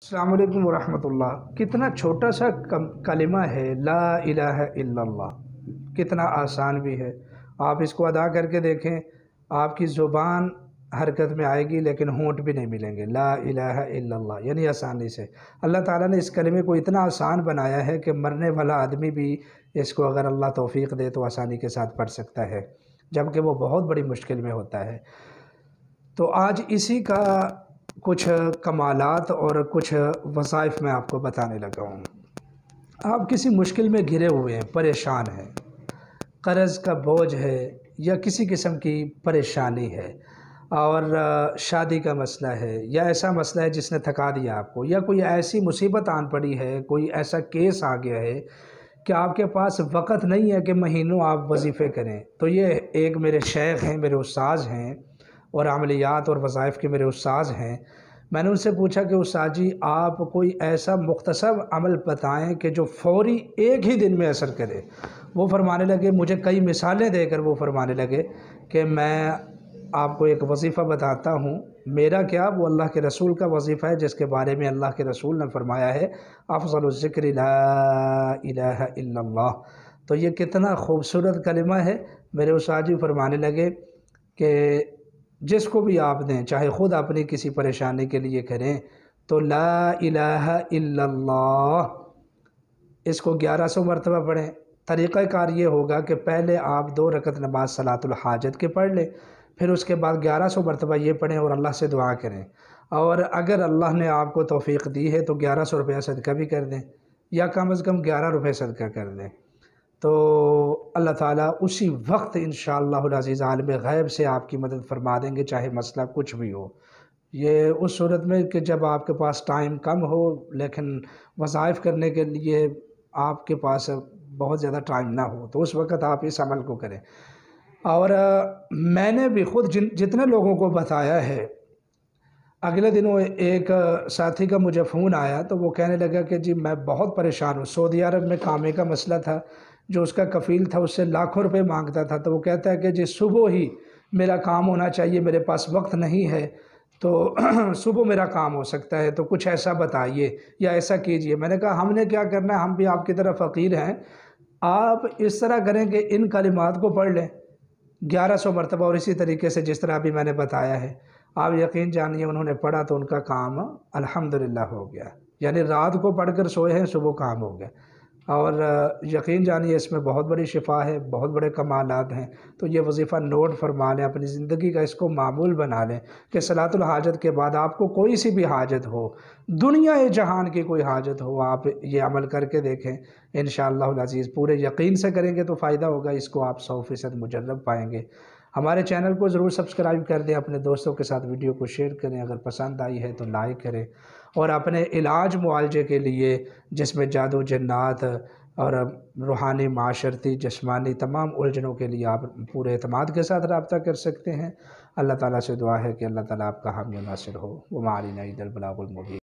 السلام علیکم ورحمۃ اللہ۔ کتنا چھوٹا سا کلمہ ہے لا الہ الا اللہ، کتنا آسان بھی ہے۔ آپ اس کو ادا کر کے دیکھیں، آپ کی زبان حرکت میں آئے گی لیکن ہونٹ بھی نہیں ملیں گے۔ لا الہ الا اللہ یعنی آسانی سے اللہ تعالیٰ نے اس کلمے کو اتنا آسان بنایا ہے کہ مرنے والا آدمی بھی اس کو اگر اللہ توفیق دے تو آسانی کے ساتھ پڑھ سکتا ہے، جبکہ وہ بہت بڑی مشکل میں ہوتا ہے۔ تو آج اسی کا کچھ کمالات اور کچھ وظائف میں آپ کو بتانے لگا ہوں۔ آپ کسی مشکل میں گھرے ہوئے ہیں، پریشان ہیں، قرض کا بوجھ ہے یا کسی قسم کی پریشانی ہے، اور شادی کا مسئلہ ہے یا ایسا مسئلہ ہے جس نے تھکا دیا آپ کو، یا کوئی ایسی مصیبت آن پڑی ہے، کوئی ایسا کیس آ گیا ہے کہ آپ کے پاس وقت نہیں ہے کہ مہینوں آپ وظیفے کریں، تو یہ ایک میرے شیخ ہیں، میرے استاذ ہیں اور عملیات اور وظائف کے میرے استاذ ہیں۔ میں نے ان سے پوچھا کہ استاد جی آپ کوئی ایسا مختصر عمل بتائیں کہ جو فوری ایک ہی دن میں اثر کرے۔ وہ فرمانے لگے، مجھے کئی مثالیں دے کر وہ فرمانے لگے کہ میں آپ کو ایک وظیفہ بتاتا ہوں، میرا کیا وہ اللہ کے رسول کا وظیفہ ہے، جس کے بارے میں اللہ کے رسول نے فرمایا ہے افضل الذکر لا الہ الا اللہ۔ تو یہ کتنا خوبصورت کلمہ ہے۔ میرے استاد جی فرمانے لگے کہ جس کو بھی آپ دیں، چاہے خود اپنی کسی پریشانی کے لیے کریں، تو لا الہ الا اللہ اس کو 1100 مرتبہ پڑھیں۔ طریقہ کار یہ ہوگا کہ پہلے آپ 2 رکعت نماز صلاۃ الحاجت کے پڑھ لیں، پھر اس کے بعد 1100 مرتبہ یہ پڑھیں اور اللہ سے دعا کریں، اور اگر اللہ نے آپ کو توفیق دی ہے تو 1100 روپیہ صدقہ بھی کر دیں، یا کم از کم 11 روپے صدقہ کر دیں، تو اللہ تعالیٰ اسی وقت انشاءاللہ العزیز عالم غیب سے آپ کی مدد فرما دیں گے، چاہے مسئلہ کچھ بھی ہو۔ یہ اس صورت میں کہ جب آپ کے پاس ٹائم کم ہو لیکن وظائف کرنے کے لیے آپ کے پاس بہت زیادہ ٹائم نہ ہو، تو اس وقت آپ اس عمل کو کریں۔ اور میں نے بھی خود جتنے لوگوں کو بتایا ہے، اگلے دنوں ایک ساتھی کا مجھے فون آیا تو وہ کہنے لگا کہ جی میں بہت پریشان ہوں، سعودی عرب میں کامے کا مسئلہ تھا، جو اس کا کفیل تھا اس سے لاکھوں روپے مانگتا تھا، تو وہ کہتا ہے کہ جی صبح ہی میرا کام ہونا چاہیے، میرے پاس وقت نہیں ہے، تو صبح میرا کام ہو سکتا ہے، تو کچھ ایسا بتائیے یا ایسا کیجئے۔ میں نے کہا ہم نے کیا کرنا ہے، ہم بھی آپ کی طرح فقیر ہیں، آپ اس طرح کریں کہ ان کلمات کو پڑھ لیں 1100 مرتبہ، اور اسی طریقے سے جس طرح بھی میں نے بتایا ہے، آپ یقین جانیے انہوں نے پڑھا تو ان کا کام الحمدللہ ہو گیا، یعنی رات کو پڑھ کر سوئے ہیں، صبح کام ہو گیا، اور یقین جانیے اس میں بہت بڑی شفا ہے، بہت بڑے کمالات ہیں۔ تو یہ وظیفہ نوٹ فرما لیں، اپنی زندگی کا اس کو معمول بنا لیں کہ صلاۃ الحاجت کے بعد آپ کو کوئی سی بھی حاجت ہو، دنیا جہان کی کوئی حاجت ہو، آپ یہ عمل کر کے دیکھیں، انشاءاللہ العزیز پورے یقین سے کریں گے تو فائدہ ہوگا، اس کو آپ 100% مجرب پائیں گے۔ ہمارے چینل کو ضرور سبسکرائب کر دیں، اپنے دوستوں کے ساتھ ویڈیو کو شیئر کریں، اگر پسند آئی ہے تو لائک کریں، اور اپنے علاج معالجے کے لیے جس میں جادو جنات اور روحانی معاشرتی جسمانی تمام الجھنوں کے لیے آپ پورے اعتماد کے ساتھ رابطہ کر سکتے ہیں۔ اللہ تعالیٰ سے دعا ہے کہ اللہ تعالیٰ آپ کا حامی و ناصر ہو۔ وما علینا الا البلاغ المبین۔